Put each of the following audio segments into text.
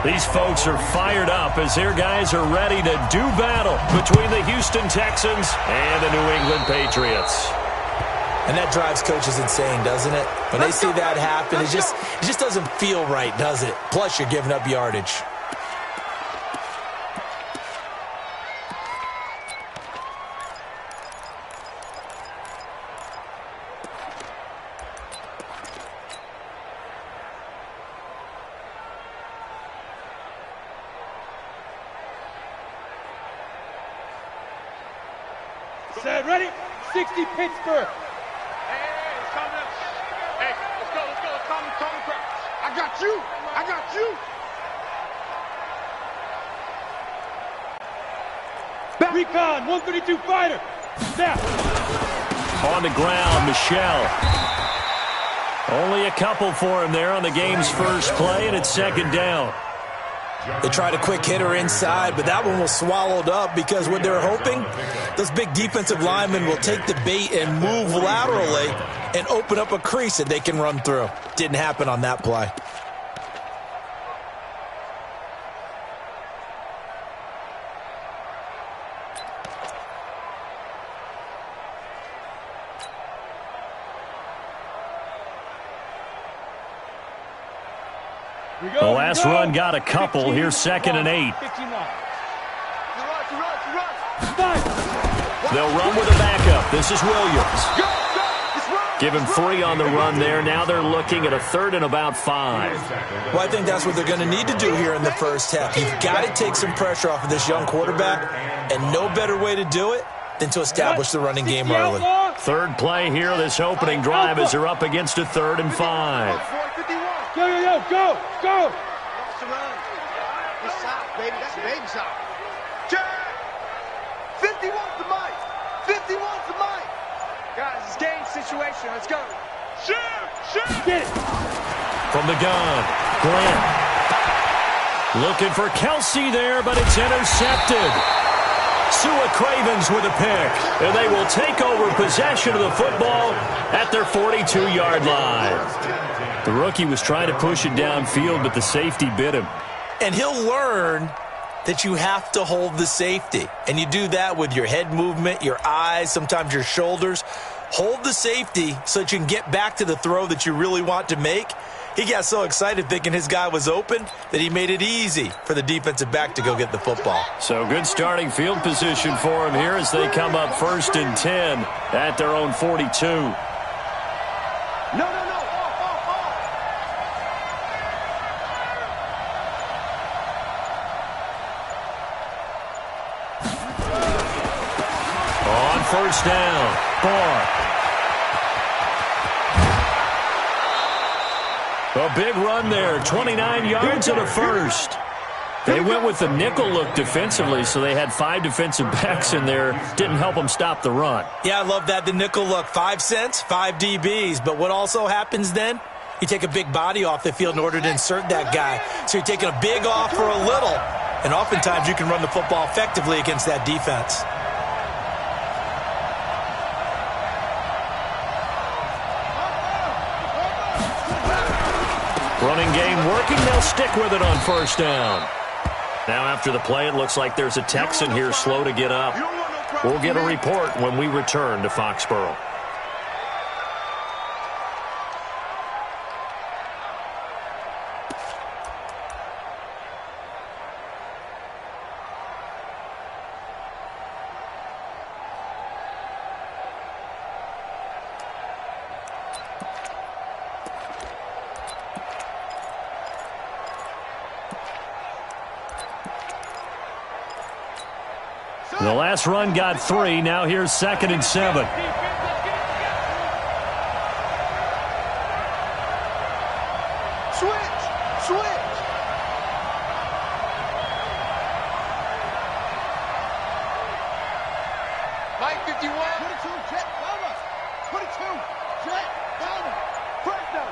These folks are fired up as their guys are ready to do battle between the Houston Texans and the New England Patriots. And that drives coaches insane, doesn't it? When they see that happen, it just doesn't feel right, does it? Plus, you're giving up yardage. Set, ready? 60 Pittsburgh. Hey, it's coming up. Hey, let's go. It's coming across. I got you. Recon, 132 fighter. Snap. On the ground, Michelle. Only a couple for him there on the game's first play, and it's second down. They tried a quick hitter inside, but that one was swallowed up because what they're hoping, those big defensive linemen will take the bait and move laterally and open up a crease that they can run through. Didn't happen on that play. The last run got a couple. Here's 2nd and 8. They'll run with a backup. This is Williams. Give him 3 on the run there. Now they're looking at a 3rd and about 5. Well, I think that's what they're going to need to do here in the first half. You've got to take some pressure off of this young quarterback, and no better way to do it than to establish the running game early. Third play here, this opening drive, as they're up against a 3rd and 5. Go. That's the run. He's soft, baby. That's a baby soft. 51's the mic. 51's the mic. Guys, it's game situation. Let's go. Shoot. Get it. From the gun, Glenn. Looking for Kelsey there, but it's intercepted. Sua Cravens with a pick, and they will take over possession of the football at their 42-yard line. The rookie was trying to push it downfield, but the safety bit him. And he'll learn that you have to hold the safety. And you do that with your head movement, your eyes, sometimes your shoulders. Hold the safety so that you can get back to the throw that you really want to make. He got so excited thinking his guy was open that he made it easy for the defensive back to go get the football. So good starting field position for him here as they come up 1st and 10 at their own 42. No. On 1st down, Barr. A big run there, 29 yards and a first. They went with the nickel look defensively, so they had 5 defensive backs in there. Didn't help them stop the run. Yeah, I love that, the nickel look. 5 cents, 5 DBs. But what also happens then? You take a big body off the field in order to insert that guy. So you're taking a big off for a little. And oftentimes you can run the football effectively against that defense. Running game working. They'll stick with it on 1st down. Now after the play, it looks like there's a Texan here slow to get up. We'll get a report when we return to Foxborough. The last run got 3. Now here's 2nd and 7. Switch. Mike 51. 22, jet, Bama. 22, jet, Bama. Fresno.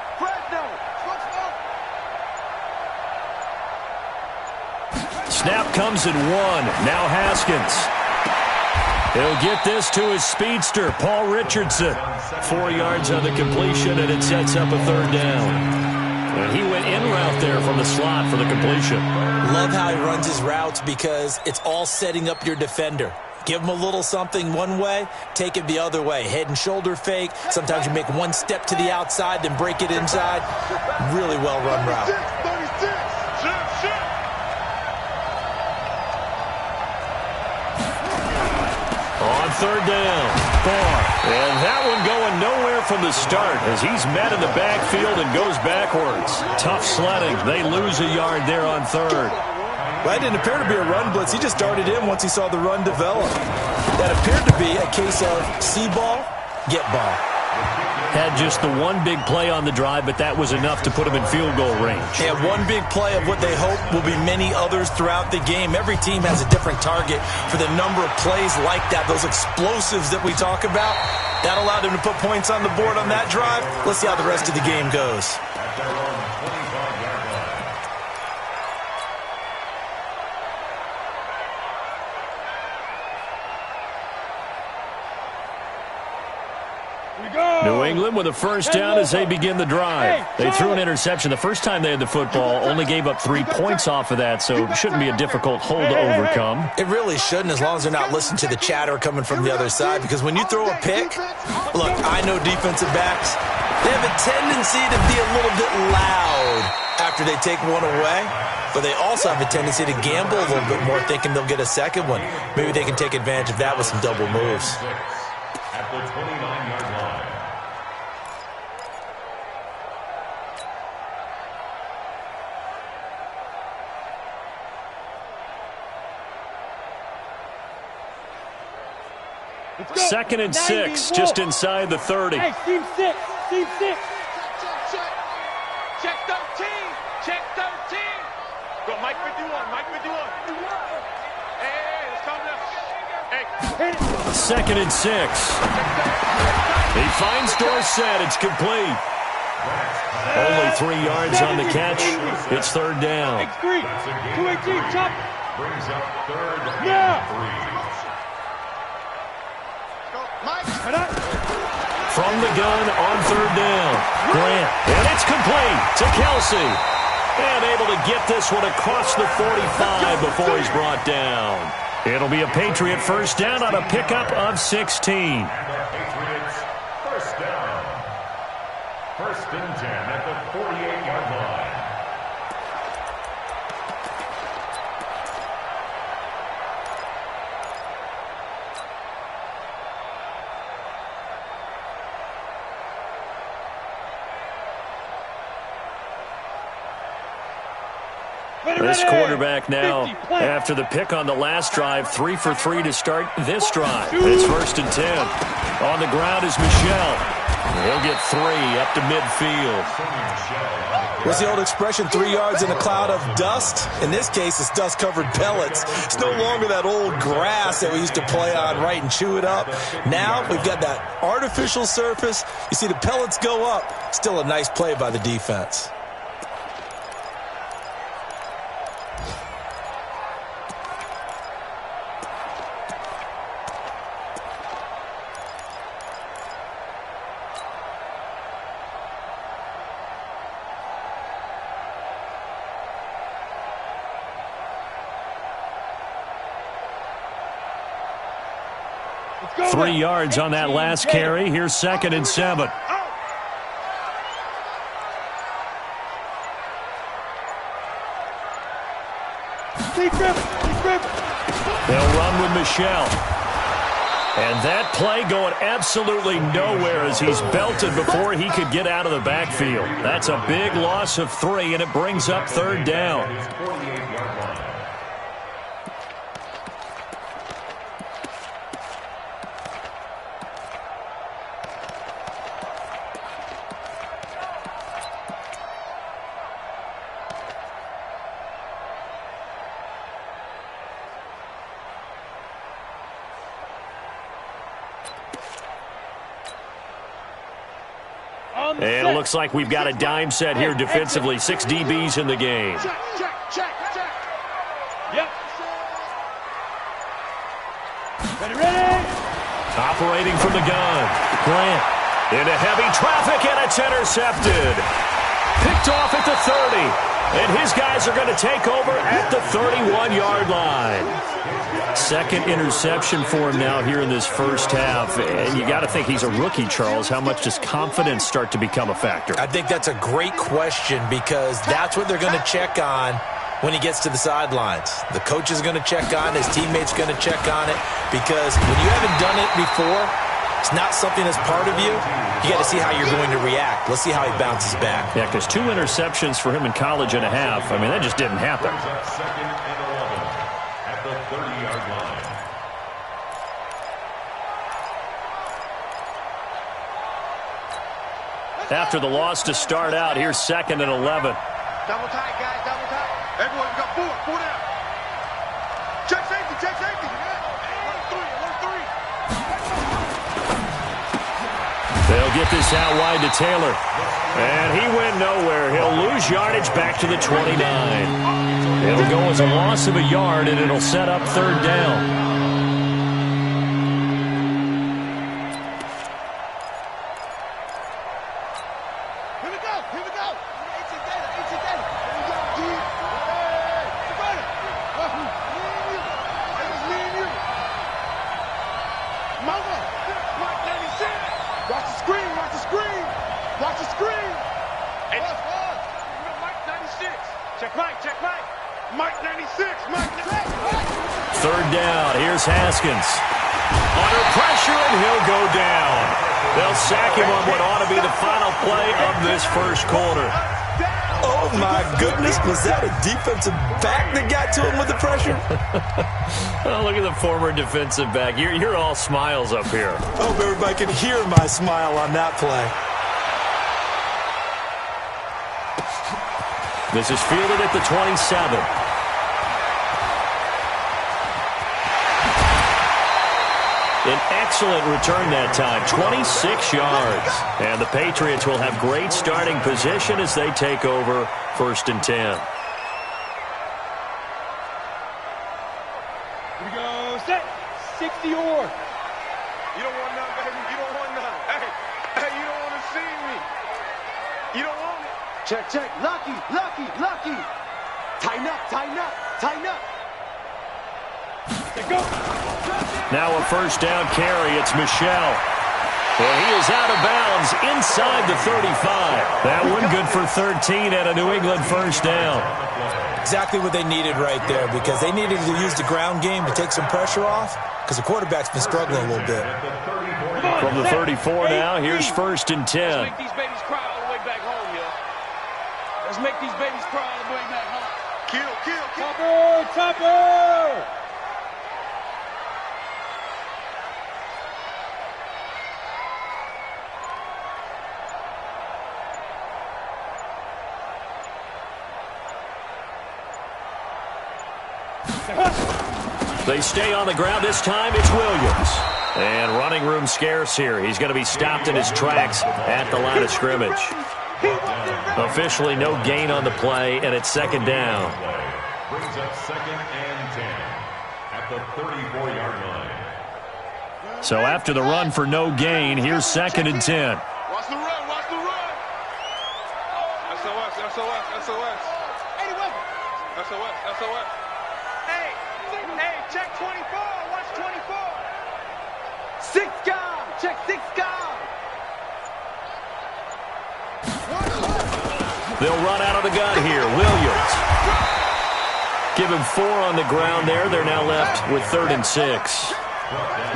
Switch up. Snap comes in 1. Now Haskins. He'll get this to his speedster, Paul Richardson. 4 yards on the completion, and it sets up a 3rd down. And he went in route there from the slot for the completion. Love how he runs his routes because it's all setting up your defender. Give him a little something one way, take it the other way. Head and shoulder fake. Sometimes you make one step to the outside, then break it inside. Really well-run route. On third down, Barr. And that one going nowhere from the start as he's met in the backfield and goes backwards. Tough sledding. They lose a yard there on third. Well, it didn't appear to be a run blitz. He just darted in once he saw the run develop. That appeared to be a case of see ball, get ball. Had just the one big play on the drive, but that was enough to put him in field goal range. They had one big play of what they hope will be many others throughout the game. Every team has a different target for the number of plays like that, those explosives that we talk about. That allowed them to put points on the board on that drive. Let's see how the rest of the game goes. New England with a first down as they begin the drive. They threw an interception the first time they had the football, only gave up 3 points off of that, so it shouldn't be a difficult hole to overcome. It really shouldn't, as long as they're not listening to the chatter coming from the other side, because when you throw a pick, look, I know defensive backs, they have a tendency to be a little bit loud after they take one away, but they also have a tendency to gamble a little bit more, thinking they'll get a second one. Maybe they can take advantage of that with some double moves. At the 29-yard line. Second and 6, just inside the 30. Hey, team 6, team 6. Check 13, check 13. Go, Mike 51, Mike 51. Hey, let's calm down. Hey. Second and 6. He finds Dorsett. It's complete. Only 3 yards on the catch. It's third down. X3, 218, chop. Brings up third and Yeah. 3. From the gun on third down. Grant. And it's complete to Kelsey. And able to get this one across the 45 before he's brought down. It'll be a Patriot first down on a pickup of 16. And the Patriots first down. First and 10 at the 48-yard line. This quarterback now, after the pick on the last drive, 3 for 3 to start this drive. It's first and 10. On the ground is Michel. He'll get 3 up to midfield. What's the old expression, 3 yards in a cloud of dust? In this case, it's dust-covered pellets. It's no longer that old grass that we used to play on, right, and chew it up. Now we've got that artificial surface. You see the pellets go up. Still a nice play by the defense. Go 3 yards on that last carry. Here's second and 7. They'll run with Michel. And that play going absolutely nowhere as he's belted before he could get out of the backfield. That's a big loss of 3, and it brings up third down. And it looks like we've got a dime set here defensively. 6 DBs in the game. Check. Yep. Ready. Operating from the gun. Grant into heavy traffic, and it's intercepted. Picked off at the 30. And his guys are going to take over at the 31-yard line. Second interception for him now here in this first half. And you got to think he's a rookie, Charles. How much does confidence start to become a factor? I think that's a great question because that's what they're going to check on when he gets to the sidelines. The coach is going to check on it. His teammates going to check on it because when you haven't done it before, it's not something that's part of you. You got to see how you're going to react. Let's see how he bounces back. Yeah, because 2 interceptions for him in college and a half. I mean, that just didn't happen. Second and 11 at the 30-yard line. After the loss to start out, here's second and 11. Double tight, guys, double tight. Everyone, we got four down. Check safety, check safety. 1-3. They'll get this out wide to Taylor. And he went nowhere. He'll lose yardage back to the 29. It'll go as a loss of a yard, and it'll set up third down. Third down. Here's Haskins. Under pressure, and he'll go down. They'll sack him on what ought to be the final play of this first quarter. Oh, my goodness. Was that a defensive back that got to him with the pressure? Oh, look at the former defensive back. You're all smiles up here. I hope everybody can hear my smile on that play. This is fielded at the 27. An excellent return that time, 26 yards. And the Patriots will have great starting position as they take over first and 10. Here we go, set. 60 or. You don't want none, baby. You don't want none. Hey, you don't want to see me. You don't want it. Check. Lucky. Tighten up. Let's go. Now a first down carry. It's Michel. Well, he is out of bounds inside the 35. That one good for 13 and a New England first down. Exactly what they needed right there because they needed to use the ground game to take some pressure off because the quarterback's been struggling a little bit. From the 34 now, here's first and 10. Let's make these babies cry all the way back home, yo. Let's make these babies cry all the way back home. Kill. Topper! They stay on the ground. This time it's Williams. And running room scarce here. He's going to be stopped in his tracks at the line of scrimmage. Officially no gain on the play, and it's second down. Brings up second and 10 at the 34-yard line. So after the run for no gain, here's second and 10. Watch the run. SOS. Hey, check 24. Watch 24. 6 guard. Check 6 guard. They'll run out of the gun here. Williams. Give him 4 on the ground there. They're now left with 3rd and 6.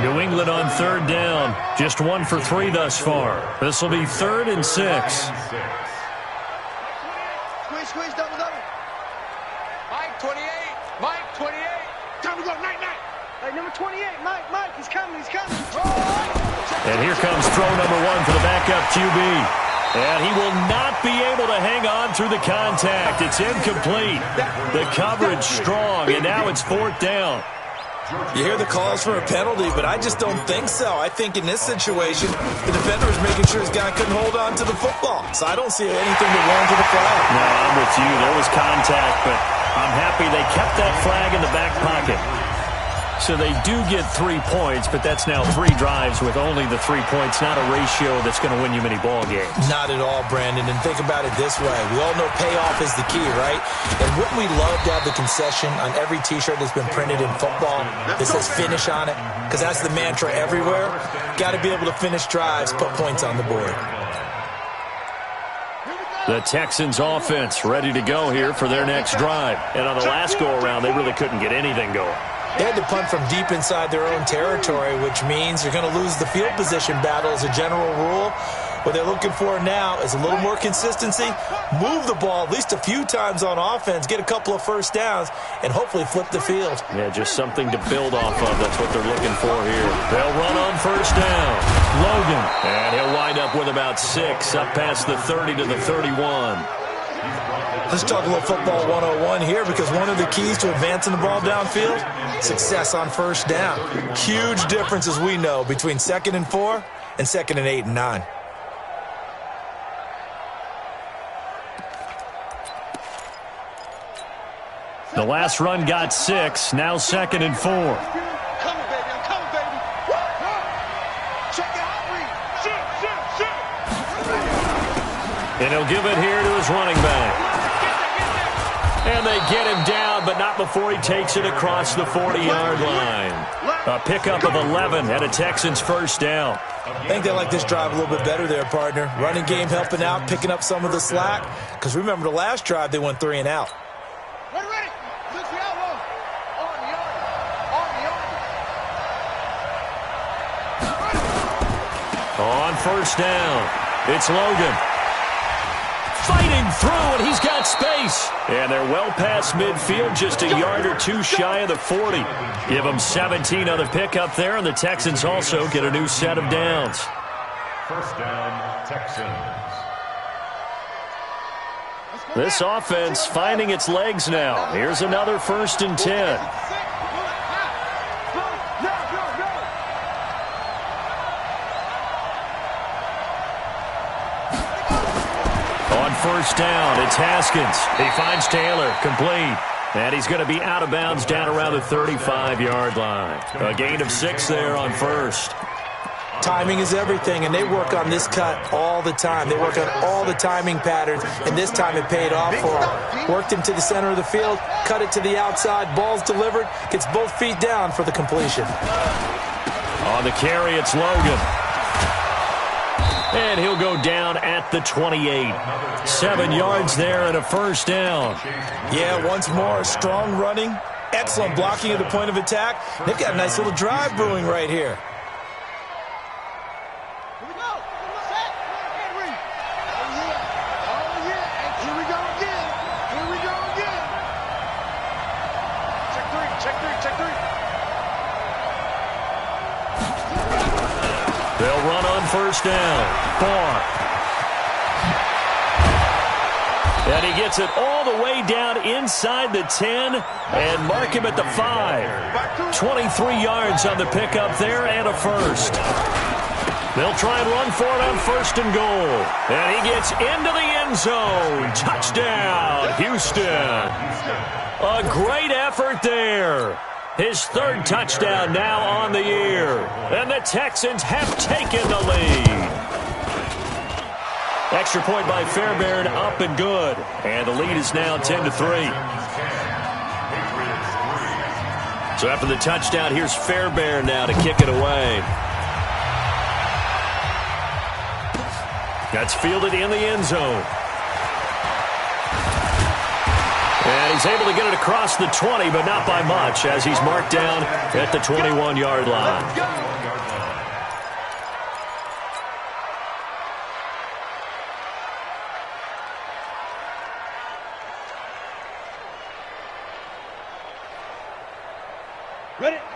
New England on 3rd down. Just 1 for 3 thus far. This will be 3rd and 6. Squeeze, double. Mike, 28. Time to go, night. Hey, number 28, Mike, he's coming. And here comes throw number 1 for the backup QB. And he will not be able to hang on through the contact. It's incomplete. The coverage strong, and now it's 4th down. You hear the calls for a penalty, but I just don't think so. I think in this situation, the defender is making sure his guy couldn't hold on to the football. So I don't see anything to warrant the flag. No, I'm with you. There was contact, but I'm happy they kept that flag in the back pocket. So they do get 3 points, but that's now 3 drives with only the 3 points, not a ratio that's going to win you many ball games. Not at all, Brandon. And think about it this way. We all know payoff is the key, right? And wouldn't we love to have the concession on every T-shirt that's been printed in football that says finish on it? Because that's the mantra everywhere. Got to be able to finish drives, put points on the board. The Texans offense ready to go here for their next drive. And on the last go-around, they really couldn't get anything going. They had to punt from deep inside their own territory, which means you're going to lose the field position battle as a general rule. What they're looking for now is a little more consistency, move the ball at least a few times on offense, get a couple of first downs, and hopefully flip the field. Yeah, just something to build off of. That's what they're looking for here. They'll run on first down. Logan. And he'll wind up with about 6, up past the 30 to the 31. Let's talk a little football 101 here, because one of the keys to advancing the ball downfield, success on first down. Huge difference, as we know, between 2nd and 4 and 2nd and 8 and 9. The last run got 6, now 2nd and 4. I'm coming, baby. I'm coming, baby. Check out, read. Shoot. And he'll give it here to his running back. And they get him down, but not before he takes it across the 40-yard line. A pickup of 11 and a Texans first down. I think they like this drive a little bit better there, partner. Running game helping out, picking up some of the slack. Because remember, the last drive, they went 3 and out. Ready, ready. Look the elbow. On the arm. On first down, it's Logan. Fighting through, and he's got space. And they're well past midfield, just a yard or 2 shy of the 40. Give them 17 on the pickup there, and the Texans also get a new set of downs. First down, Texans. This offense finding its legs now. Here's another 1st and 10. On first down, it's Haskins. He finds Taylor, complete. And he's going to be out of bounds down around the 35-yard line. A gain of 6 there on first. Timing is everything, and they work on this cut all the time. They work on all the timing patterns, and this time it paid off for them. Worked him to the center of the field, cut it to the outside, ball's delivered, gets both feet down for the completion. On the carry, it's Logan. And he'll go down at the 28. 7 yards there and a first down. Yeah, once more, strong running, excellent blocking at the point of attack. They've got a nice little drive brewing right here. Here we go. Set. Henry. Oh, yeah. Oh, yeah. And here we go again. Here we go again. Check 3. Check 3. Check 3. They'll run on first down. Barr. And he gets it all the way down inside the 10 and mark him at the 5. 23 yards on the pickup there and a first. They'll try and run for it on 1st and goal. And he gets into the end zone. Touchdown, Houston. A great effort there. His 3rd touchdown now on the year. And the Texans have taken the lead. Extra point by Fairbairn, up and good. And the lead is now 10-3. So after the touchdown, here's Fairbairn now to kick it away. That's fielded in the end zone. And he's able to get it across the 20, but not by much, as he's marked down at the 21-yard line.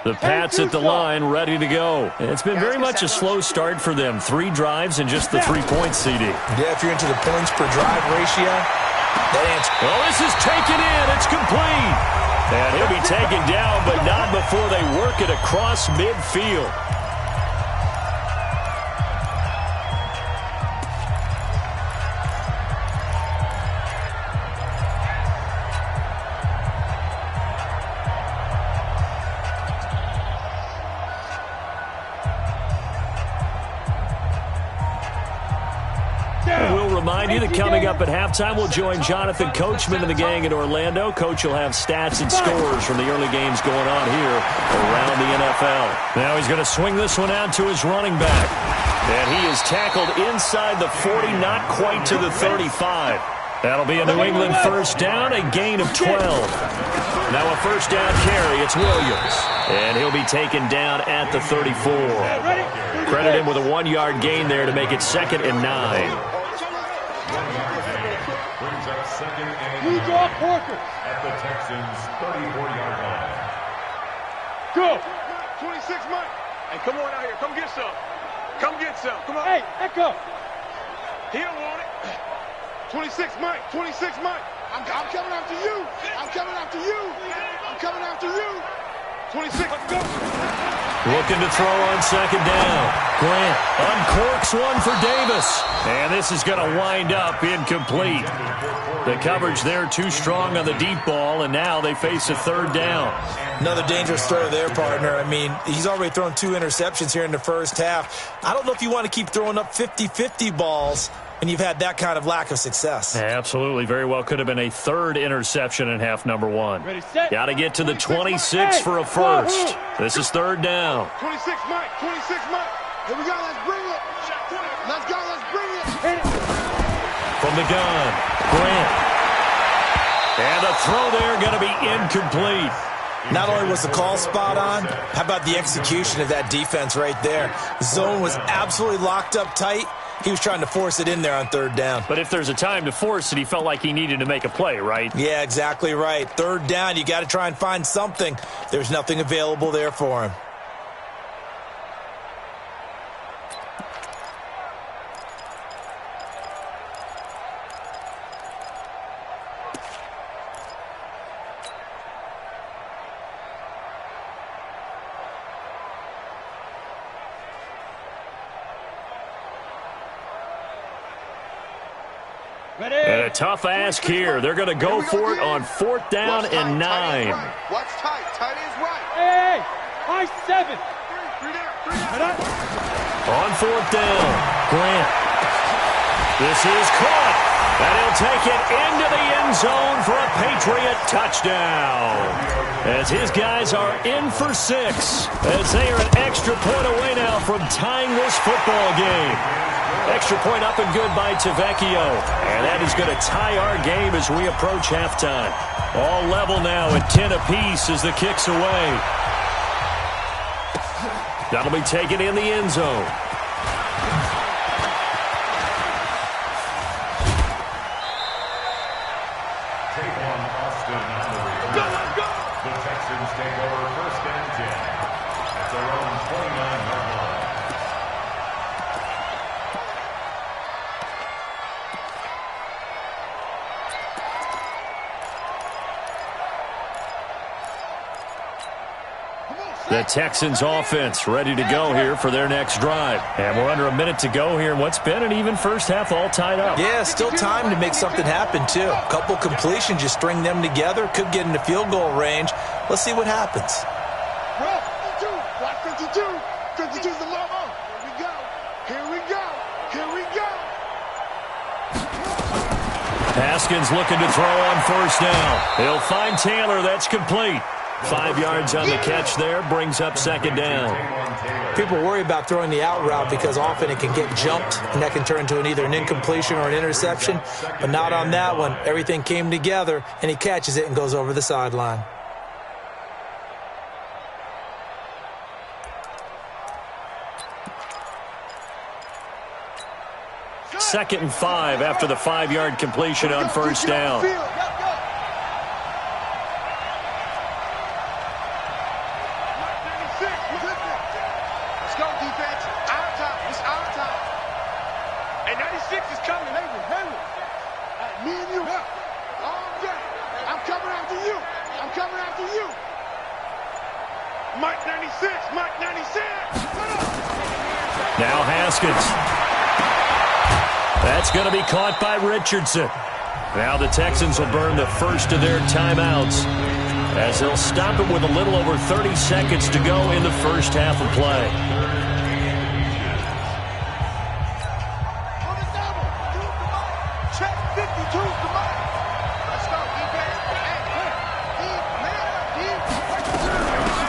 The Pats at the line, ready to go. It's been very much a slow start for them. 3 drives and just the 3 points, CD. Yeah, if you're into the points per drive ratio, that answer. Well, this is taken in. It's complete. And he'll be taken down, but not before they work it across midfield. remind you that coming up at halftime, we'll join Jonathan Coachman and the gang in Orlando. Coach will have stats and scores from the early games going on here around the NFL. Now he's going to swing this one out to his running back. And he is tackled inside the 40, not quite to the 35. That'll be a New England first down, a gain of 12. Now a first down carry, it's Williams. And he'll be taken down at the 34. Credit him with a 1-yard gain there to make it 2nd and 9. Brings up 2nd and You draw Parker. at the Texans' 34-yard line. Go. 26 Mike. Hey, come on out here. Come get some. Come get some. Come on. Hey, Echo. He don't want it. 26 Mike. 26 Mike. I'm coming after you. I'm coming after you. I'm coming after you. 26. Let's go. Looking to throw on 2nd down. Grant uncorks one for Davis. And this is going to wind up incomplete. The coverage there too strong on the deep ball, and now they face a 3rd down. Another dangerous throw there, partner. I mean, he's already thrown 2 interceptions here in the first half. I don't know if you want to keep throwing up 50-50 balls when you've had that kind of lack of success. Absolutely. Very well could have been a 3rd interception in half number 1. Ready, set. Got to get to the 26 for a first. This is 3rd down. 26 Mike. 26 Mike. Here we go. Let's bring it. Let's go. Let's bring it. Hit it. From the gun, Grant. And the throw there going to be incomplete. Not only was the call spot on, how about the execution of that defense right there? The zone was absolutely locked up tight. He was trying to force it in there on 3rd down. But if there's a time to force it, he felt like he needed to make a play, right? Yeah, exactly right. 3rd down, you got to try and find something. There's nothing available there for him. Ready. And a tough ask here. They're going to go for it on 4th down and 9. Watch tight. Tight is right. Hey, high 7. Three down. On 4th down, Grant. This is caught. And he'll take it into the end zone for a Patriot touchdown. As his guys are in for 6. As they are an extra point away now from tying this football game. Extra point up and good by Tavecchio. And that is going to tie our game as we approach halftime. All level now at 10 apiece as the kick's away. That'll be taken in the end zone. The Texans take over 1st and 10 at their own 29-yard line. The Texans offense ready to go here for their next drive. And we're under a minute to go here in what's been an even first half, all tied up. Yeah, still time to make something happen, too. A couple completions, you string them together, could get into field goal range. Let's see what happens. 52. Watch 52. 52 is the low. Here we go. Here we go. Here we go. Haskins looking to throw on 1st down. He'll find Taylor. That's complete. 5 yards on the catch there, brings up 2nd down. People worry about throwing the out route because often it can get jumped, and that can turn into either an incompletion or an interception. But not on that one. Everything came together, and he catches it and goes over the sideline. Second and 5 after the 5-yard completion on 1st down. Mike 96, Mike 96. Now Haskins. That's going to be caught by Richardson. Now the Texans will burn the first of their timeouts as they'll stop it with a little over 30 seconds to go in the first half of play.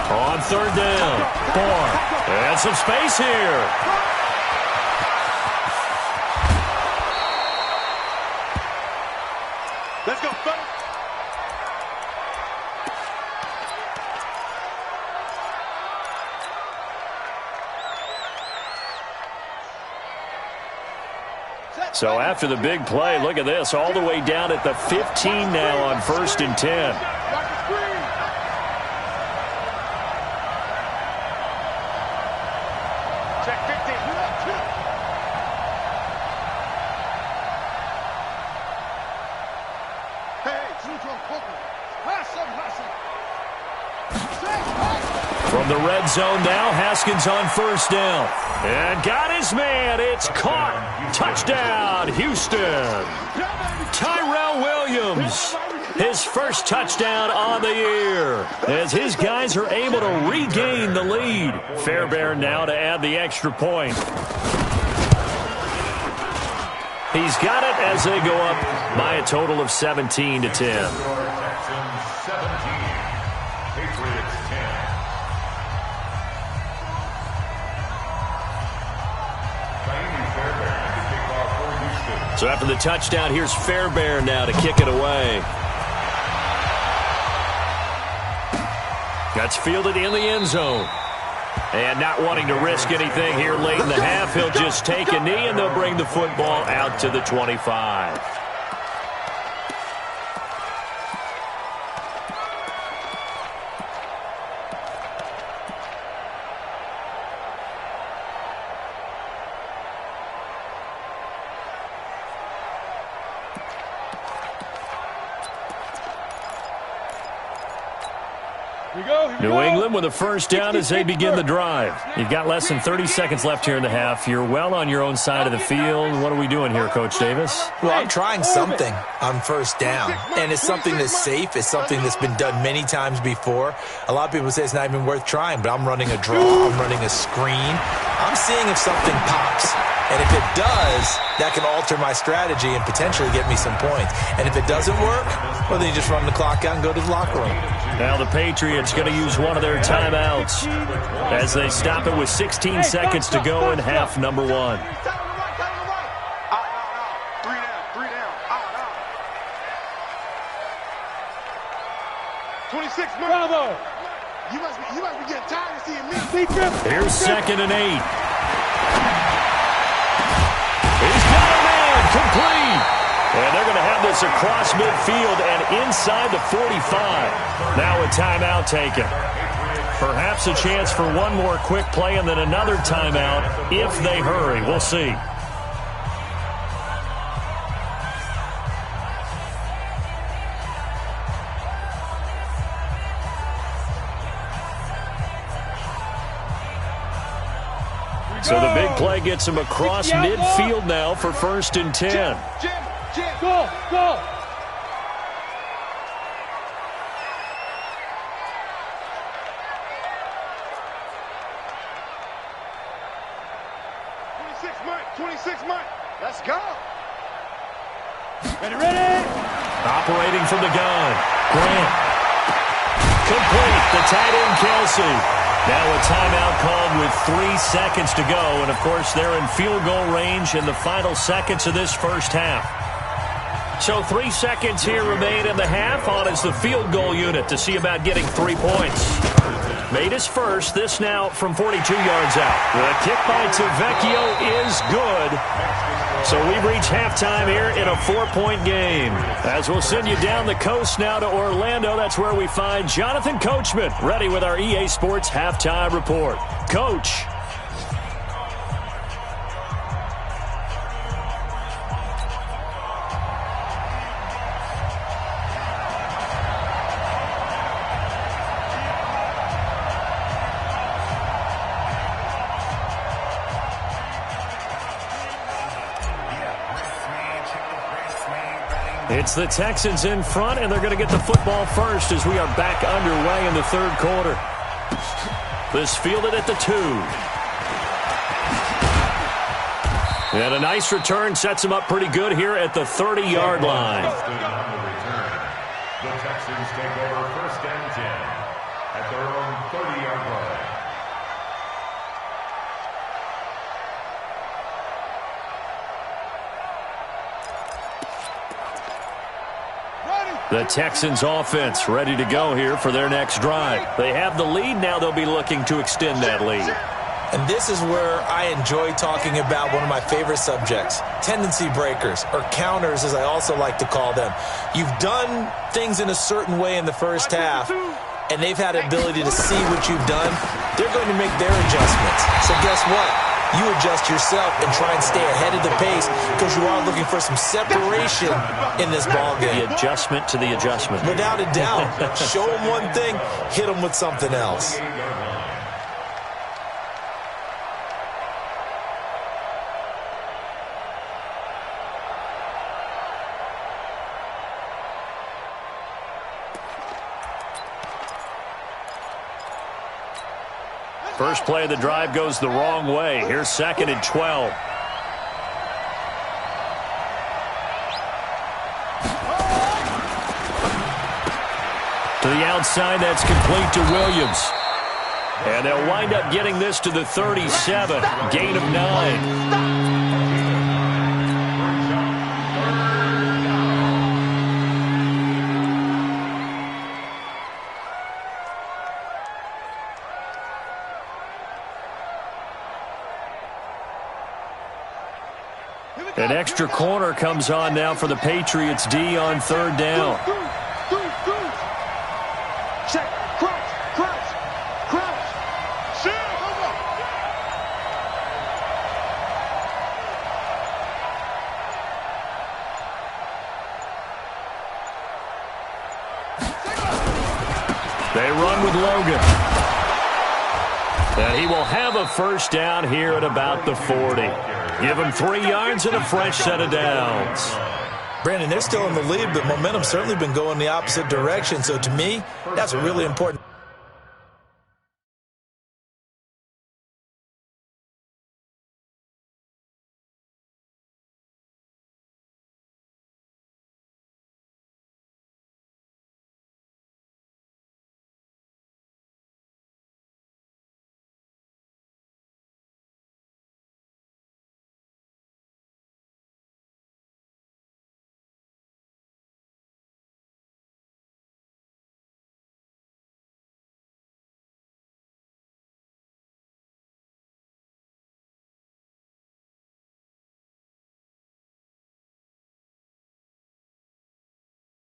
On third down. 4. And some space here. Let's go, fellas. So after the big play, look at this, all the way down at the 15 now on 1st and 10. Check 15. From the red zone now, Haskins on 1st down. And got his man. It's caught. Touchdown, Houston. Tyrell Williams, his first touchdown on the year, as his guys are able to regain the lead. Fairbairn now to add the extra point. He's got it as they go up by a total of 17-10. Texans 17, Patriots 10. So after the touchdown, here's Fairbairn now to kick it away. That's fielded in the end zone. And not wanting to risk anything here late in the half, he'll just take a knee and they'll bring the football out to the 25. New England with a first down as they begin the drive. You've got less than 30 seconds left here in the half. You're well on your own side of the field. What are we doing here, Coach Davis? Well, I'm trying something on first down, and it's something that's safe. It's something that's been done many times before. A lot of people say it's not even worth trying, but I'm running a draw. I'm running a screen. I'm seeing if something pops. And if it does, that can alter my strategy and potentially get me some points. And if it doesn't work, well, then you just run the clock out and go to the locker room. Now the Patriots going to use one of their timeouts as they stop it with 16 seconds to go in half number 1. 3 down. 3 down. 26 Bravo. You must be getting tired of seeing me. Here's 2nd and 8. He's got a man complete. And they're going to have this across midfield and inside the 45. Now a timeout taken. Perhaps a chance for one more quick play and then another timeout if they hurry. We'll see. So the big play gets him across midfield now for 1st and 10. Go. 26 Mike. Let's go. Ready. Operating from the gun. Grant. Complete. The tight end, Kelsey. Now a timeout called with 3 seconds to go. And, of course, they're in field goal range in the final seconds of this first half. So 3 seconds here remain in the half on as the field goal unit to see about getting 3 points. Made his first. This now from 42 yards out. The kick by Tavecchio is good. So we've reached halftime here in a 4-point game. As we'll send you down the coast now to Orlando, that's where we find Jonathan Coachman, ready with our EA Sports Halftime Report. Coach. It's the Texans in front, and they're going to get the football first as we are back underway in the third quarter. This fielded at the 2. And a nice return sets him up pretty good here at the 30-yard line. The Texans take over 1st and 10 at their own 30-yard line. The Texans offense ready to go here for their next drive. They have the lead. Now they'll be looking to extend that lead. And this is where I enjoy talking about one of my favorite subjects, tendency breakers, or counters as I also like to call them. You've done things in a certain way in the first half, and they've had the ability to see what you've done. They're going to make their adjustments. So guess what? You adjust yourself and try and stay ahead of the pace because you are looking for some separation in this ballgame. The adjustment to the adjustment. Without a doubt. Show them one thing, hit them with something else. First play of the drive goes the wrong way. Here's 2nd and 12. To the outside, that's complete to Williams. And they'll wind up getting this to the 37. Gain of 9. An extra corner comes on now for the Patriots D on 3rd down. Check. Crouch. Shoot. They run with Logan. And he will have a first down here at about the 40. Give him 3 yards and a fresh set of downs. Brandon, they're still in the lead, but momentum's certainly been going the opposite direction. So to me, that's a really important.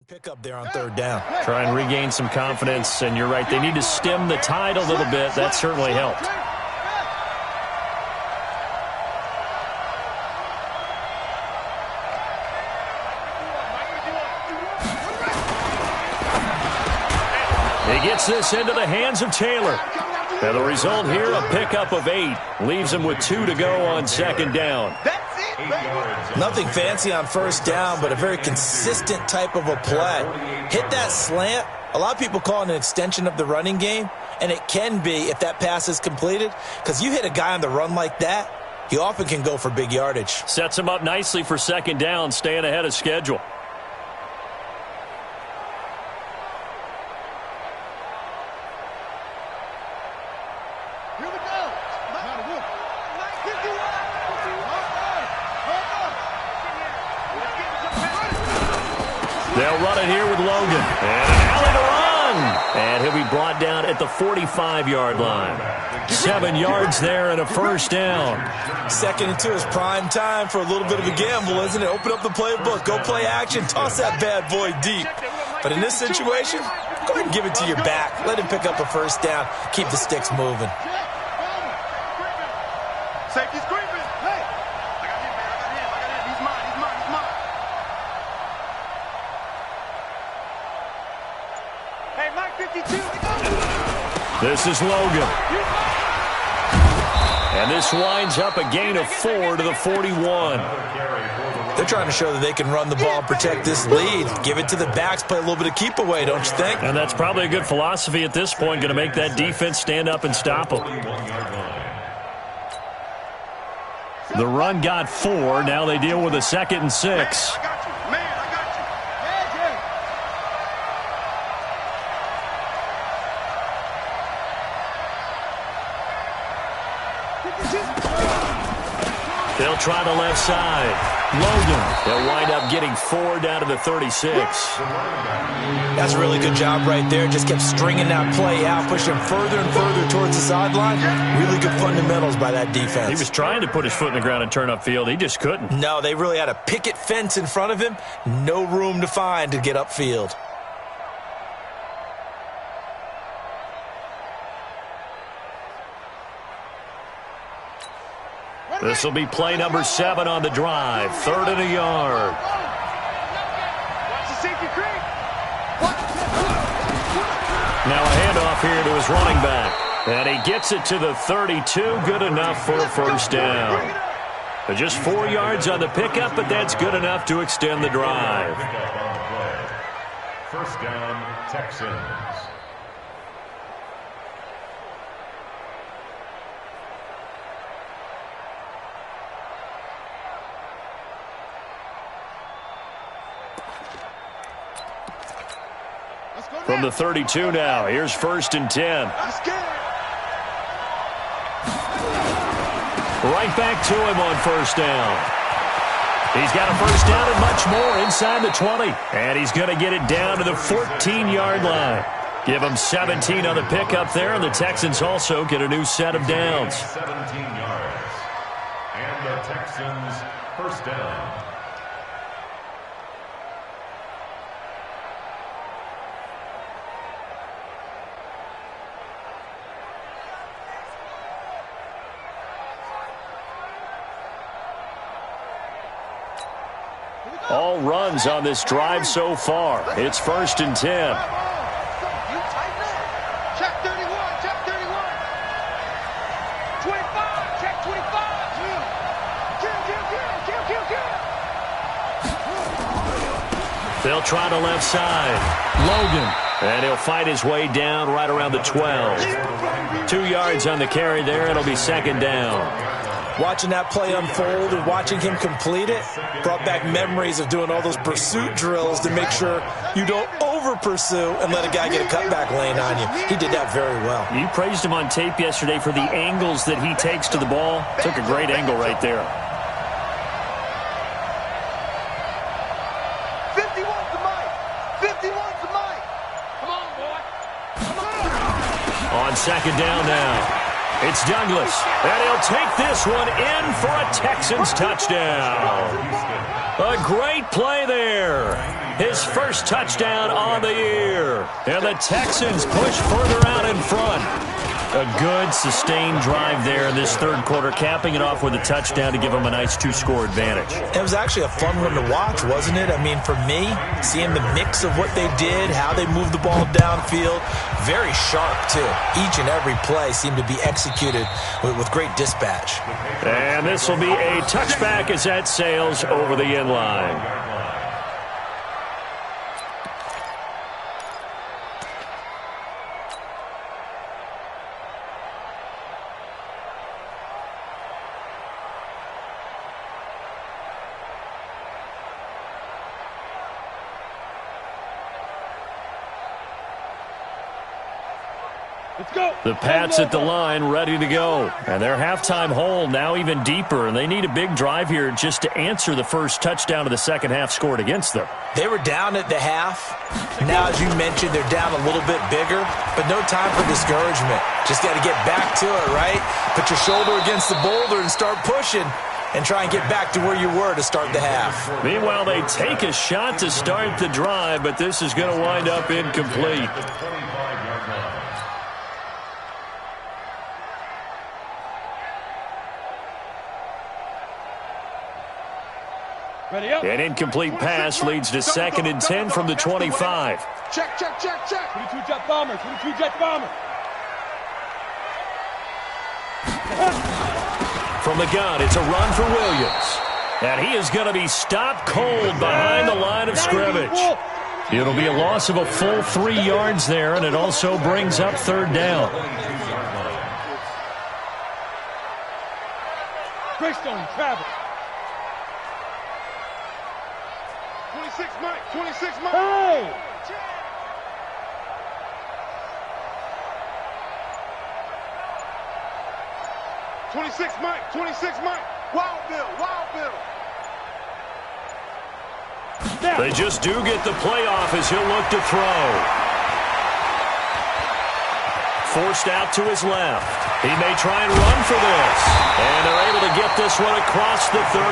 Pick up there on 3rd down. Try and regain some confidence, and you're right. They need to stem the tide a little bit. That certainly helped. He gets this into the hands of Taylor. And the result here, a pickup of 8. Leaves him with 2 to go on 2nd down. Nothing fancy on 1st down, but a very consistent type of a play. Hit that slant. A lot of people call it an extension of the running game, and it can be if that pass is completed, because you hit a guy on the run like that, he often can go for big yardage. Sets him up nicely for 2nd down, staying ahead of schedule. They'll run it here with Logan. And an alley to run. And he'll be brought down at the 45-yard line. 7 yards there and a first down. 2nd and 2 is prime time for a little bit of a gamble, isn't it? Open up the playbook. Go play action. Toss that bad boy deep. But in this situation, go ahead and give it to your back. Let him pick up a first down. Keep the sticks moving. Safety's creeping. Hey. I got him, man. He's mine. Hey, Mike 52. This is Logan. And this winds up a gain of 4 to the 41. They're trying to show that they can run the ball and protect this lead. Give it to the backs, play a little bit of keep away, don't you think? And that's probably a good philosophy at this point, going to make that defense stand up and stop them. The run got 4. Now they deal with a 2nd and 6. They'll try the left side. Logan, they'll wind up getting 4 down to the 36. That's a really good job right there. Just kept stringing that play out, pushing him further and further towards the sideline. Really good fundamentals by that defense. He was trying to put his foot in the ground and turn upfield. He just couldn't. No, they really had a picket fence in front of him. No room to find to get upfield. This will be play number 7 on the drive. 3rd and a yard. Now a handoff here to his running back. And he gets it to the 32. Good enough for a first down. Just 4 yards on the pickup, but that's good enough to extend the drive. First down, Texans. From the 32 now, here's 1st and 10. Right back to him on first down. He's got a first down and much more inside the 20. And he's going to get it down to the 14-yard line. Give him 17 on the pickup there, and the Texans also get a new set of downs. 17 yards. And the Texans first down. All runs on this drive so far. It's 1st and 10. Check 31, check 31. 25, check 25. They'll try the left side. Logan. And he'll fight his way down right around the 12. 2 yards on the carry there. It'll be 2nd down. Watching that play unfold and watching him complete it brought back memories of doing all those pursuit drills to make sure you don't over-pursue and let a guy get a cutback lane on you. He did that very well. You praised him on tape yesterday for the angles that he takes to the ball. Took a great angle right there. 51's the mic. 51's the mic. Come on, boy. Come on. On 2nd down now. It's Douglas, and he'll take this one in for a Texans touchdown. A great play there. His first touchdown on the year. And the Texans push further out in front. A good, sustained drive there in this 3rd quarter, capping it off with a touchdown to give them a nice 2-score advantage. It was actually a fun one to watch, wasn't it? I mean, for me, seeing the mix of what they did, how they moved the ball downfield, very sharp, too. Each and every play seemed to be executed with great dispatch. And this will be a touchback as that sails over the end line. The Pats at the line, ready to go. And their halftime hole now even deeper, and they need a big drive here just to answer the first touchdown of the second half scored against them. They were down at the half. Now, as you mentioned, they're down a little bit bigger, but no time for discouragement. Just got to get back to it, right? Put your shoulder against the boulder and start pushing and try and get back to where you were to start the half. Meanwhile, they take a shot to start the drive, but this is going to wind up incomplete. An incomplete pass leads to 2nd and 10 from the 25. Check, check, check, check. 22 jet bomber, 22 jet bomber. From the gun, it's a run for Williams. And he is going to be stopped cold behind the line of scrimmage. It'll be a loss of a full 3 yards there, and it also brings up 3rd down. Greystone, Travis. 26 Mike, 26 Mike. Hey! 26 Mike, 26 Mike. Wild Bill, Wild Bill. They just do get the playoff as he'll look to throw. Forced out to his left. He may try and run for this. And they're able to get this one across the 35.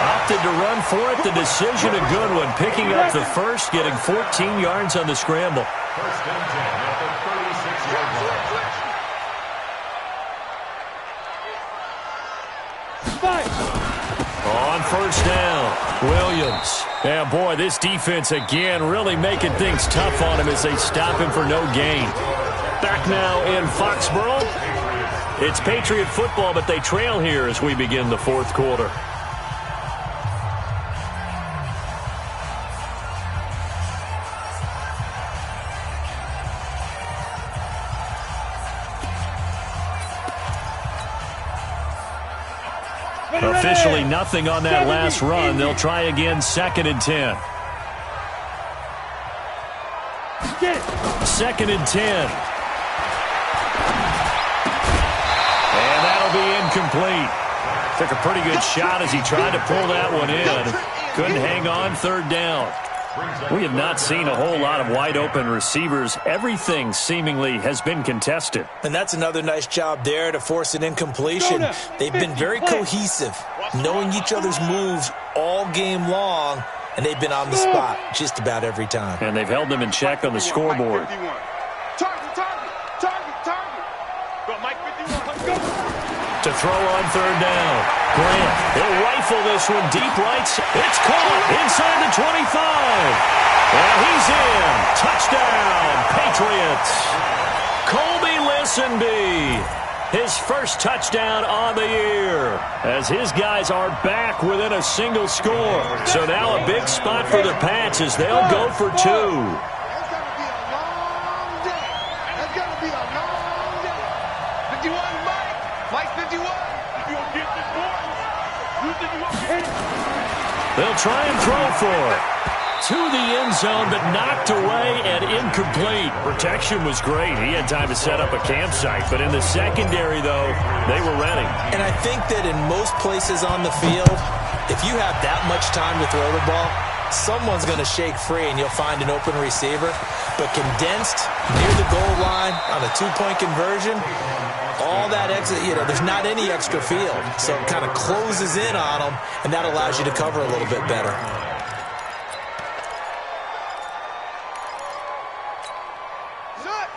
Opted to run for it. The decision a good one. Picking up the first, getting 14 yards on the scramble. First and 10 at the 36-yard line. On first down, Williams. Yeah, boy, this defense again really making things tough on him as they stop him for no gain. Back now in Foxborough. It's Patriot football, but they trail here as we begin the fourth quarter. Officially nothing on that last run. They'll try again, 2nd and 10. 2nd and 10. And that'll be incomplete. Took a pretty good shot as he tried to pull that one in. Couldn't hang on, 3rd down. We have not seen a whole lot of wide-open receivers. Everything seemingly has been contested. And that's another nice job there to force an incompletion. They've been very cohesive, knowing each other's moves all game long, and they've been on the spot just about every time. And they've held them in check on the scoreboard. Target, target, target, target. Go, Mike 51. Go. To throw on 3rd down. Grant, he'll rifle this one deep right. It's caught inside the 25. And he's in. Touchdown, Patriots. Colby Listenby, his first touchdown on the year, as his guys are back within a single score. So now a big spot for the Pats as they'll go for 2. It's going to be a long day. It's going to be a long day. 51, Mike. Mike 51. If you don't get this board, you think you won't get it? They'll try and throw for it. To the end zone, but knocked away and incomplete. Protection was great. He had time to set up a campsite, but in the secondary, though, they were ready. And I think that in most places on the field, if you have that much time to throw the ball, someone's going to shake free and you'll find an open receiver. But condensed near the goal line on a 2-point conversion, all that exit, there's not any extra field. So it kind of closes in on them, and that allows you to cover a little bit better.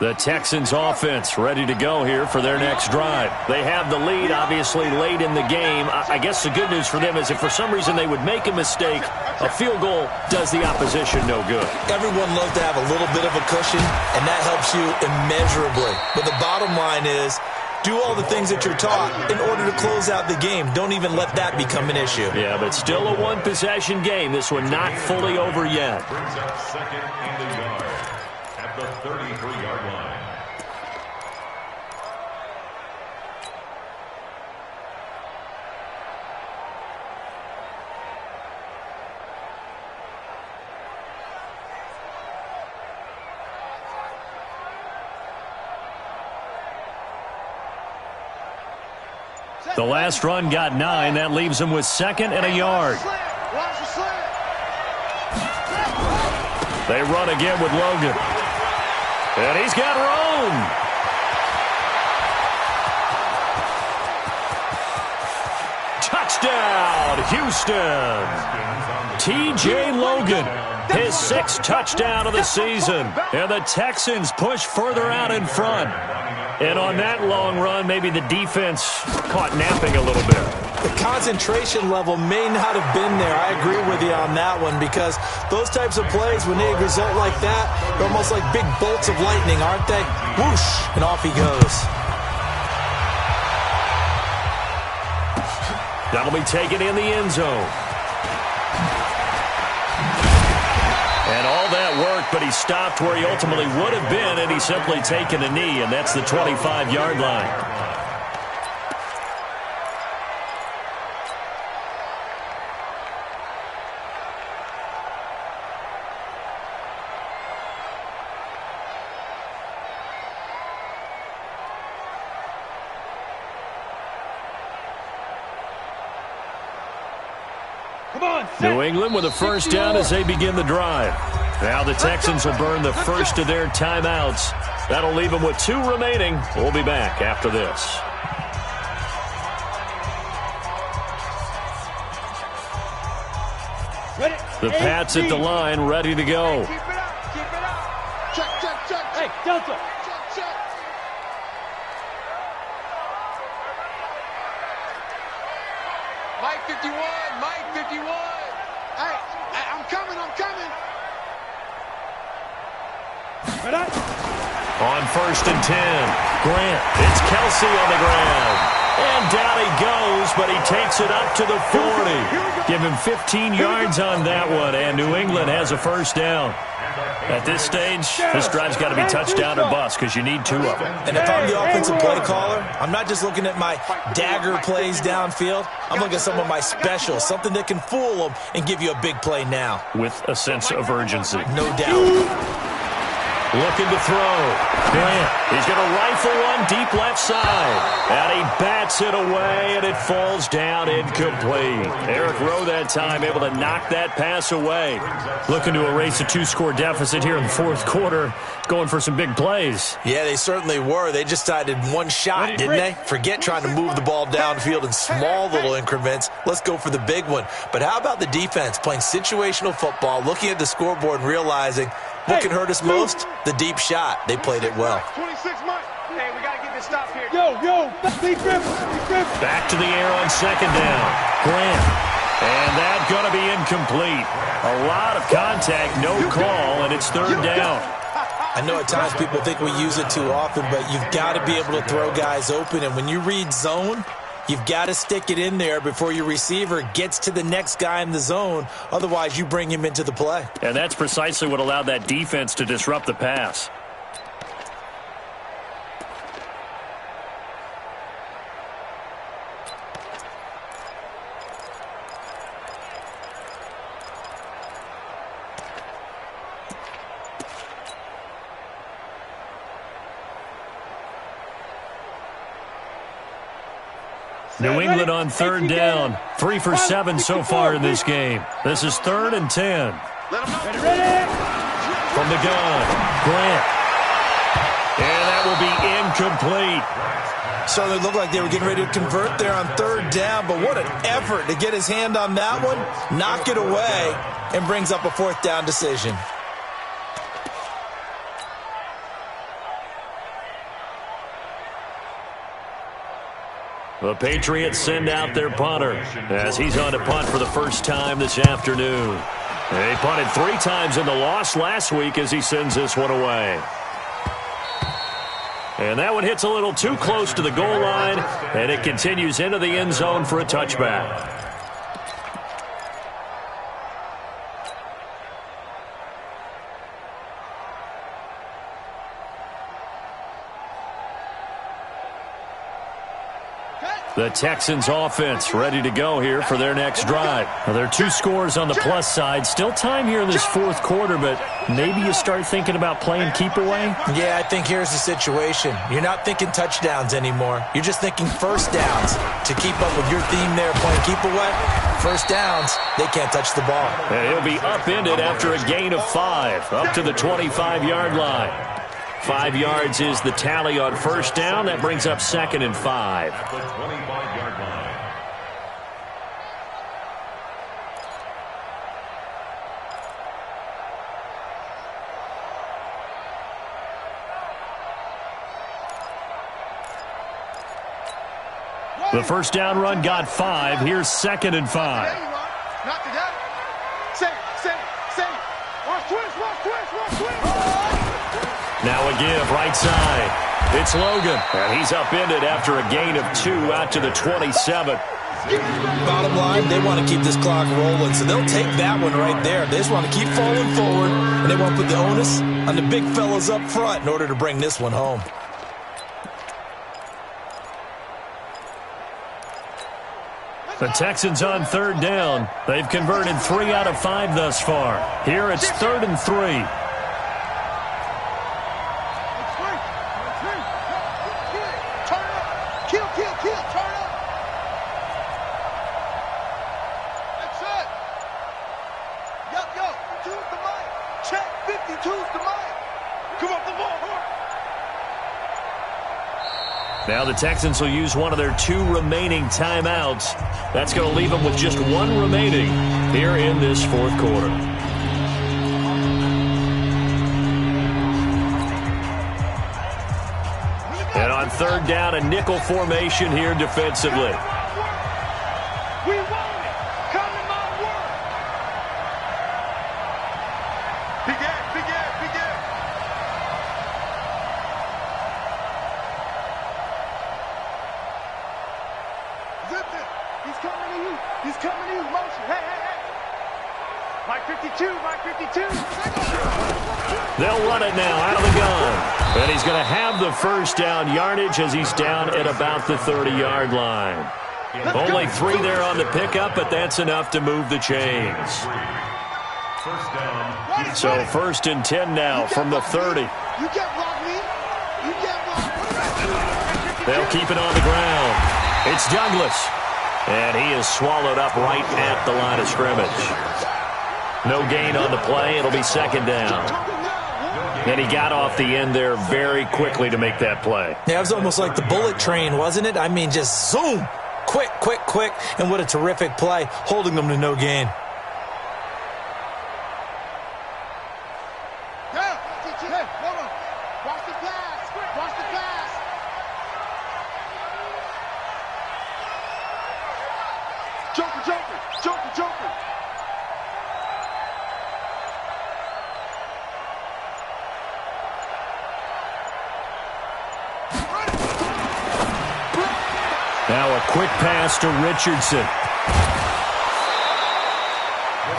The Texans offense ready to go here for their next drive. They have the lead, obviously, late in the game. I guess the good news for them is if for some reason they would make a mistake, a field goal does the opposition no good. Everyone loves to have a little bit of a cushion, and that helps you immeasurably. But the bottom line is, do all the things that you're taught in order to close out the game. Don't even let that become an issue. Yeah, but still a one-possession game. This one not fully over yet. Brings up 2nd and a yard at the 33-yard line. The last run got 9. That leaves him with 2nd and a yard. Watch the slant. They run again with Logan. And he's got Rome. Touchdown, Houston. T.J. Logan, his 6th touchdown of the season. And the Texans push further out in front. And on that long run, maybe the defense caught napping a little bit. The concentration level may not have been there. I agree with you on that one, because those types of plays, when they result like that, they're almost like big bolts of lightning, aren't they? Whoosh, and off he goes. That'll be taken in the end zone. And all that work, but he stopped where he ultimately would have been, and he's simply taken a knee, and that's the 25-yard line. New England with a first down as they begin the drive. Now the Texans will burn the first of their timeouts. That'll leave them with 2 remaining. We'll be back after this. The Pats at the line, ready to go. Keep it up. Keep it up. Check. Hey, Delta. Check. Mike 51. Hey, I'm coming. On first and 10, Grant. It's Kelsey on the ground. And down he goes, but he takes it up to the 40. Give him 15 yards on that one, and New England has a first down. At this stage, this drive's got to be touchdown or bust because you need 2 of them. And if I'm the offensive play caller, I'm not just looking at my dagger plays downfield. I'm looking at some of my specials, something that can fool them and give you a big play now. With a sense of urgency. No doubt. Looking to throw. Grant, he's going to rifle one deep left side. And he bats it away, and it falls down incomplete. Eric Rowe that time able to knock that pass away. Looking to erase a 2-score deficit here in the fourth quarter. Going for some big plays. Yeah, they certainly were. They just decided one shot, didn't they? Forget trying to move the ball downfield in small little increments. Let's go for the big one. But how about the defense playing situational football, looking at the scoreboard and realizing what can hurt us most? The deep shot. They played it well. 26 months. Hey, we got to get this stop here. Yo, deep grip. Back to the air on second down. Grant. And that's going to be incomplete. A lot of contact, no call, and it's third down. I know at times people think we use it too often, but you've got to be able to throw guys open. And when you read zone, you've got to stick it in there before your receiver gets to the next guy in the zone. Otherwise, you bring him into the play. And that's precisely what allowed that defense to disrupt the pass. New England on third down. 3 for 7 so far in this game. This is 3rd and 10. From the gun, Grant. And that will be incomplete. So they looked like they were getting ready to convert there on third down, but what an effort to get his hand on that one, knock it away, and brings up a 4th down decision. The Patriots send out their punter as he's on to punt for the first time this afternoon. They punted 3 times in the loss last week as he sends this one away. And that one hits a little too close to the goal line, and it continues into the end zone for a touchback. The Texans offense ready to go here for their next drive. Now, there are 2 scores on the plus side. Still time here in this fourth quarter, but maybe you start thinking about playing keep away? Yeah, I think here's the situation. You're not thinking touchdowns anymore. You're just thinking first downs. To keep up with your theme there, playing keep away, first downs, they can't touch the ball. And he'll be upended after a gain of 5, up to the 25-yard line. 5 yards is the tally on first down. That brings up 2nd and 5. At the 25-yard line. The first down run got 5. Here's 2nd and 5. Not today. Say it. Watch twist. Now a give, right side. It's Logan, and he's upended after a gain of 2 out to the 27. Bottom line, they want to keep this clock rolling, so they'll take that one right there. They just want to keep falling forward, and they want to put the onus on the big fellas up front in order to bring this one home. The Texans on third down. They've converted 3 out of 5 thus far. Here it's 3rd and 3. Kill, turn up. That's it. Now the Texans will use one of their 2 remaining timeouts. That's going to leave them with just 1 remaining here in this 4th quarter. And on 3rd down, a nickel formation here defensively. We want it. Come to my work. Big ass, big ass, big ass. Zip it. He's coming to you. He's coming to you. Motion. Hey, hey, hey. Mike 52, Mike 52. They'll run it now out of the gun. And he's going to have the first down yardage as he's down at about the 30-yard line. Only 3 there on the pickup, but that's enough to move the chains. First down. So 1st and 10 now from the 30. You can't block me. You can't block me. They'll keep it on the ground. It's Douglas. And he is swallowed up right at the line of scrimmage. No gain on the play. It'll be 2nd down. And he got off the end there very quickly to make that play. Yeah, it was almost like the bullet train, wasn't it? I mean, just zoom. Quick, quick, quick. And what a terrific play, holding them to no gain. Hey, hold on. Watch the pass. Watch the pass. Joker, Joker, Joker, Joker. Now a quick pass to Richardson.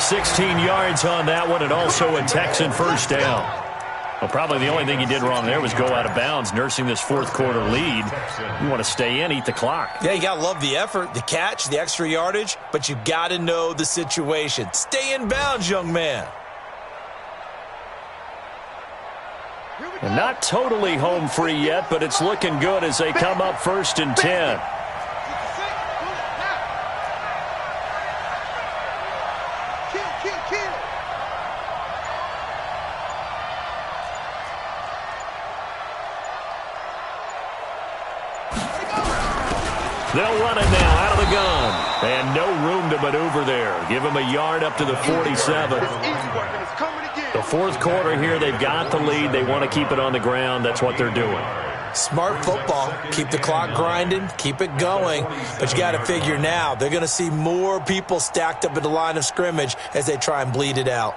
16 yards on that one, and also a Texan first down. Well, probably the only thing he did wrong there was go out of bounds, nursing this 4th quarter lead. You want to stay in, eat the clock. Yeah, you got to love the effort, the catch, the extra yardage, but you got to know the situation. Stay in bounds, young man. And not totally home free yet, but it's looking good as they come up 1st and 10. They'll run it now out of the gun. And no room to maneuver there. Give him a yard up to the 47. The 4th quarter here, they've got the lead. They want to keep it on the ground. That's what they're doing. Smart football. Keep the clock grinding. Keep it going. But you got to figure now, they're going to see more people stacked up at the line of scrimmage as they try and bleed it out.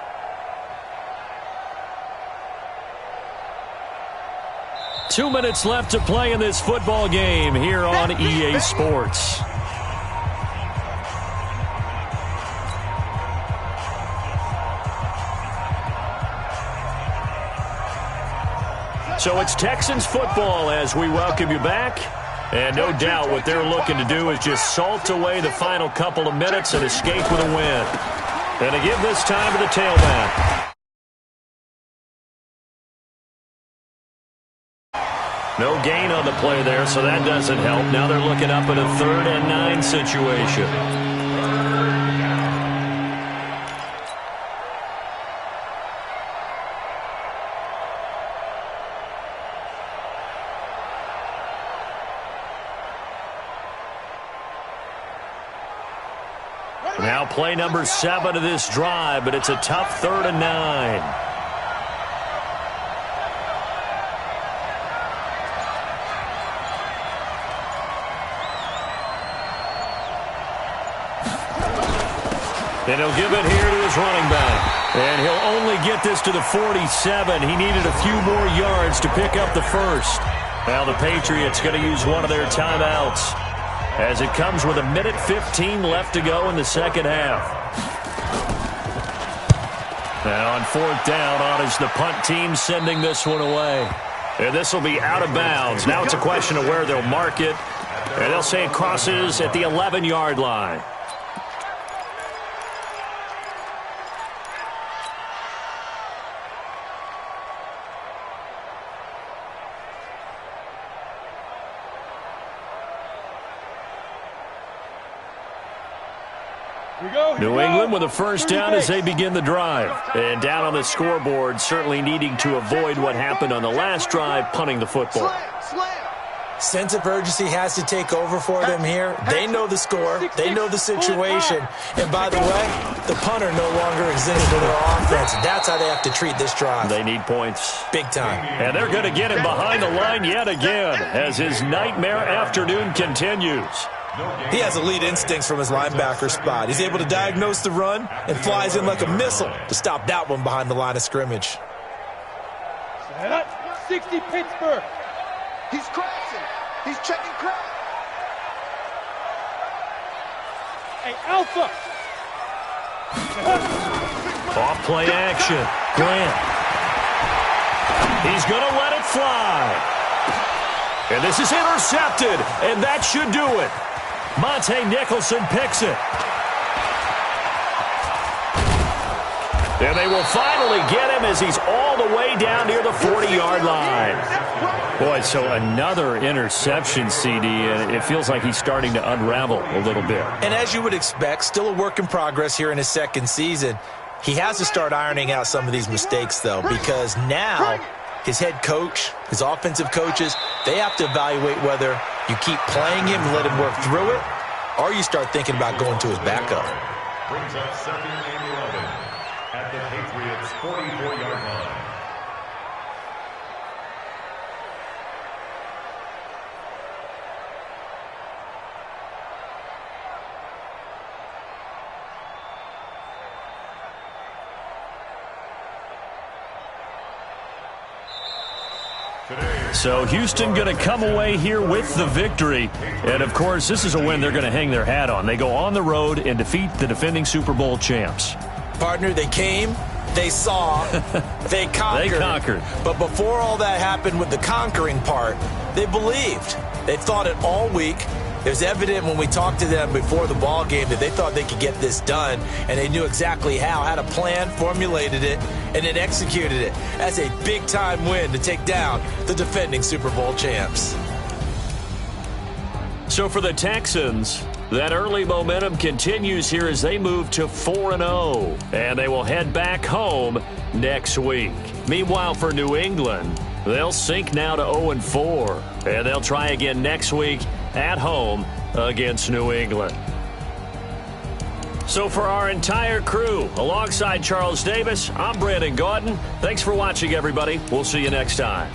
Two minutes left to play in this football game here on EA Sports. So it's Texans football as we welcome you back. And no doubt what they're looking to do is just salt away the final couple of minutes and escape with a win. And to give this time to the tailback. No gain on the play there, so that doesn't help. Now they're looking up at a 3rd and 9 situation. Now play number 7 of this drive, but it's a tough 3rd and 9. And he'll give it here to his running back. And he'll only get this to the 47. He needed a few more yards to pick up the first. Now the Patriots going to use one of their timeouts as it comes with 1:15 left to go in the second half. Now on 4th down, on is the punt team sending this one away. And this will be out of bounds. Now it's a question of where they'll mark it. And they'll say it crosses at the 11-yard line. New England with a first down as they begin the drive. And down on the scoreboard, certainly needing to avoid what happened on the last drive, punting the football. Slam, Sense of urgency has to take over for them here. They know the score. They know the situation. And by the way, the punter no longer exists for their offense. That's how they have to treat this drive. They need points. Big time. And they're going to get him behind the line yet again as his nightmare afternoon continues. He has elite instincts from his linebacker spot. He's able to diagnose the run and flies in like a missile to stop that one behind the line of scrimmage. 60 Pittsburgh. He's crashing. He's checking crack. Hey, Alpha. Off play action. Grant. He's going to let it fly. And this is intercepted, and that should do it. Monte Nicholson picks it. And they will finally get him as he's all the way down near the 40-yard line. Boy, so another interception, CD, and it feels like he's starting to unravel a little bit. And as you would expect, still a work in progress here in his second season. He has to start ironing out some of these mistakes, though, because now his head coach, his offensive coaches, they have to evaluate whether you keep playing him and let him work through it, or you start thinking about going to his backup. Brings up 2nd and 11 at the Patriots' 44-yard line. So Houston going to come away here with the victory. And, of course, this is a win they're going to hang their hat on. They go on the road and defeat the defending Super Bowl champs. Partner, they came, they saw, they conquered. They conquered. But before all that happened with the conquering part, they believed. They thought it all week. It was evident when we talked to them before the ball game that they thought they could get this done, and they knew exactly how, had a plan, formulated it, and then executed it. That's a big-time win to take down the defending Super Bowl champs. So for the Texans, that early momentum continues here as they move to 4-0, and they will head back home next week. Meanwhile, for New England, they'll sink now to 0-4, and they'll try again next week at home against New England. So for our entire crew, alongside Charles Davis, I'm Brandon Gaudin. Thanks for watching, everybody. We'll see you next time.